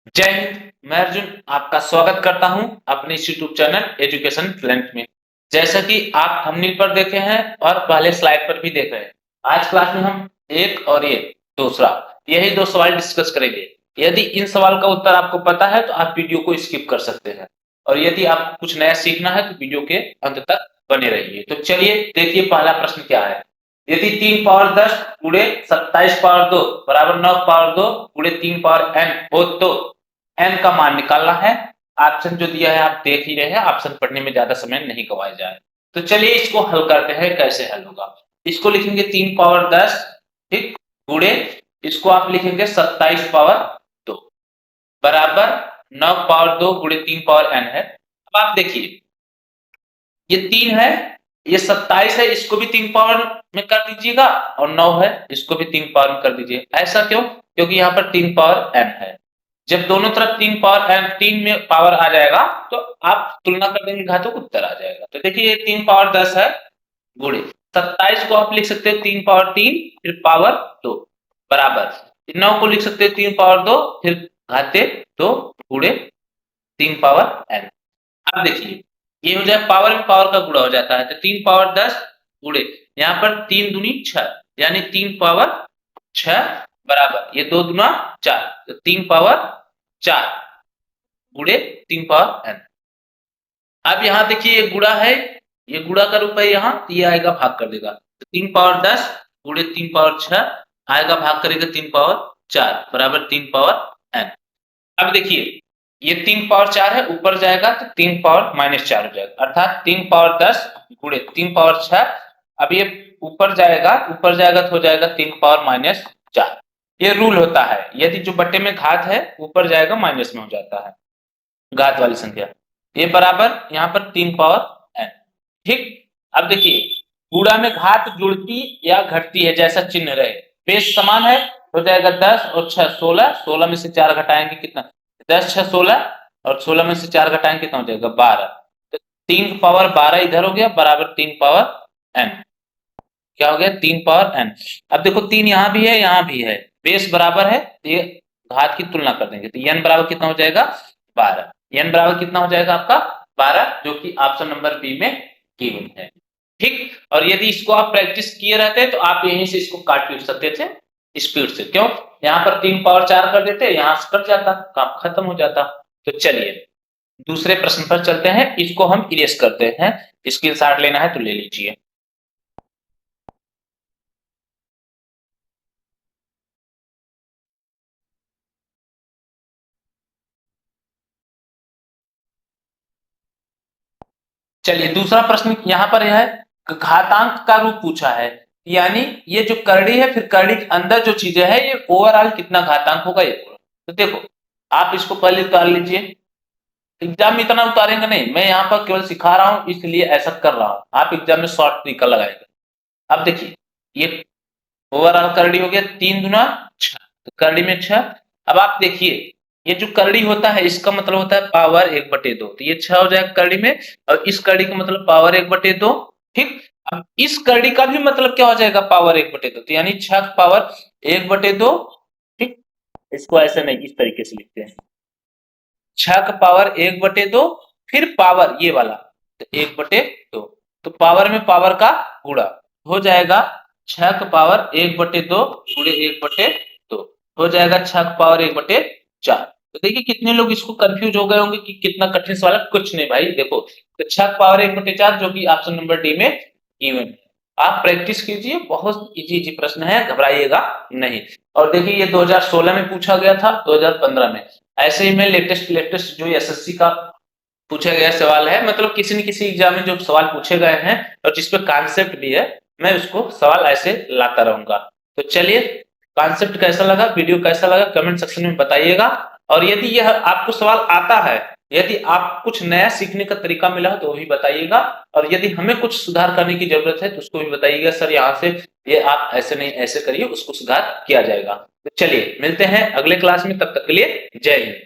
जय हिंद। मैं अर्जुन आपका स्वागत करता हूं अपने इस यूट्यूब चैनल एजुकेशन टैलेंट में। जैसा कि आप थंबनेल पर देखे हैं और पहले स्लाइड पर भी देख रहे हैं, आज क्लास में हम एक और ये दूसरा यही दो सवाल डिस्कस करेंगे। यदि इन सवाल का उत्तर आपको पता है तो आप वीडियो को स्किप कर सकते हैं, और यदि आपको कुछ नया सीखना है तो वीडियो के अंत तक बने रहिए। तो चलिए देखिए पहला प्रश्न क्या है। यदि 3 पावर 10 गुणे 27 पावर 2 बराबर 9 पावर 2 गुणे 3 पावर n हो तो n का मान निकालना है। ऑप्शन जो दिया है आप देख ही रहे हैं, ऑप्शन पढ़ने में ज्यादा समय नहीं गवाया जाए। तो चलिए इसको हल करते हैं, कैसे हल होगा। इसको लिखेंगे 3 पावर 10, ठीक, गुणे इसको आप लिखेंगे 27 पावर 2 बराबर 9 पावर 2 गुणे 3 पावर n है। अब आप देखिए ये 3 है, ये 27 है, इसको भी 3 पावर में कर दीजिएगा, और 9 है इसको भी 3 पावर में कर दीजिए। ऐसा क्यों? क्योंकि यहाँ पर 3 पावर n है। जब दोनों तरफ 3 पावर n 3 में पावर आ जाएगा तो आप तुलना कर देंगे, घातों का उत्तर आ जाएगा। तो देखिए ये 3 पावर 10 है, गुणे 27 को आप लिख सकते हैं 3 पावर 3 फिर पावर 2 बराबर 9 को लिख सकते हैं 3 पावर 2 फिर घाते 2 गुणे 3 पावर n। अब देखिए ये हो जाए पावर में पावर का गुणा हो जाता है, तो 3 पावर 10 गुणे यहाँ पर 3 दूनी 6 यानी 3 पावर 6 बराबर ये 2 दूना 4, तो 3 पावर 4 गुणे 3 पावर n। अब यहाँ देखिए ये गुणा है, ये गुणा का रूप है यहाँ, तो ये आएगा भाग कर देगा, तो 3 पावर 10 गुणे 3 पावर 6 आएगा भाग करेगा 3 पावर 4 बराबर 3 पावर n। अब देखिए ये 3 पावर 4 है, ऊपर जाएगा तो 3 पावर -4 हो जाएगा, अर्थात 3 पावर 10 गुणे 3 पावर 6। अब ये ऊपर जाएगा तो हो जाएगा 3 पावर -4। ये रूल होता है, यदि जो बट्टे में घात है ऊपर जाएगा माइनस में हो जाता है, घात वाली संख्या। ये बराबर यहाँ पर 3 पावर n, ठीक। अब देखिए गुणा में घात जुड़ती या घटती है, जैसा चिन्ह रहे, बेस समान है, हो जाएगा 10 और 6 16, 16 में से 4 घटाएंगे कितना, 10 6 16, और 16 में से 4 घटाएंगे कितना हो जाएगा 12, तो 3 पावर 12 इधर हो गया बराबर 3 पावर n। क्या हो गया 3 पावर n। अब देखो 3 यहाँ भी है यहाँ भी है, बेस बराबर है, तो ये घात की तुलना कर देंगे, तो n बराबर कितना हो जाएगा 12। n बराबर कितना हो जाएगा आपका 12, जो कि ऑप्शन नंबर बी में गिवन है, ठीक। और यदि इसको आप प्रैक्टिस किए रहते तो आप यहीं से इसको काट पीट सकते थे स्पीड से, क्यों, यहाँ पर 3 पावर 4 कर देते, यहाँ से कट जाता, काम खत्म हो जाता। तो चलिए दूसरे प्रश्न पर चलते हैं, इसको हम इरेज करते हैं, स्क्रीनशॉट लेना है तो ले लीजिए। चलिए दूसरा प्रश्न यहाँ पर यह है, घातांक का रूप पूछा है, यानी ये जो करड़ी है फिर करड़ी के अंदर जो चीजें है ये ओवरऑल कितना घातांक होगा ये। तो देखो आप इसको पहले उतार लीजिए, एग्जाम में इतना उतारेंगे नहीं, मैं यहाँ पर केवल सिखा रहा हूँ इसलिए ऐसा कर रहा हूँ, आप एग्जाम में शॉर्ट तरीका लगाएंगे। अब देखिए ये ओवरऑल करड़ी हो गया 3 दुना 6, तो करड़ी में 6। अब आप देखिए ये जो करड़ी होता है इसका मतलब होता है पावर 1/2, तो ये 6 हो जाएगा करड़ी में, और इस करड़ी का मतलब पावर 1/2, ठीक। अब इस करड़ी का भी मतलब क्या हो जाएगा पावर 1/2, तो यानी 6 पावर 1/2, ठीक। इसको ऐसे नहीं इस तरीके से लिखते हैं, 6 का पावर 1/2 फिर पावर ये वाला, तो 1/2, तो पावर में पावर का गुणा हो जाएगा, 6 का पावर 1/2 गुणे 1/2 हो जाएगा 6 का पावर 1/4। तो देखिए कितने लोग इसको कंफ्यूज हो गए होंगे कि कितना कठिन सवाल है। कुछ नहीं भाई, देखो तो 6 का पावर 1/4 जो कि ऑप्शन नंबर डी में गिवन है। आप प्रैक्टिस कीजिए, बहुत इजी इजी प्रश्न है, घबराइएगा नहीं। और देखिए ये 2016 में पूछा गया था, 2015 में, ऐसे ही में लेटेस्ट जो एसएससी का पूछा गया सवाल है, मतलब किसी न किसी एग्जाम में जो सवाल पूछे गए हैं और जिसपे कॉन्सेप्ट भी है, मैं उसको सवाल ऐसे लाता रहूंगा। तो चलिए कॉन्सेप्ट कैसा लगा, वीडियो कैसा लगा, कमेंट सेक्शन में बताइएगा। और यदि यह आपको सवाल आता है, यदि आप कुछ नया सीखने का तरीका मिला हो तो वो भी बताइएगा, और यदि हमें कुछ सुधार करने की जरूरत है तो उसको भी बताइएगा, सर यहाँ से ये आप ऐसे नहीं ऐसे करिए, उसको सुधार किया जाएगा। तो चलिए मिलते हैं अगले क्लास में, तब तक के लिए जय हिंद।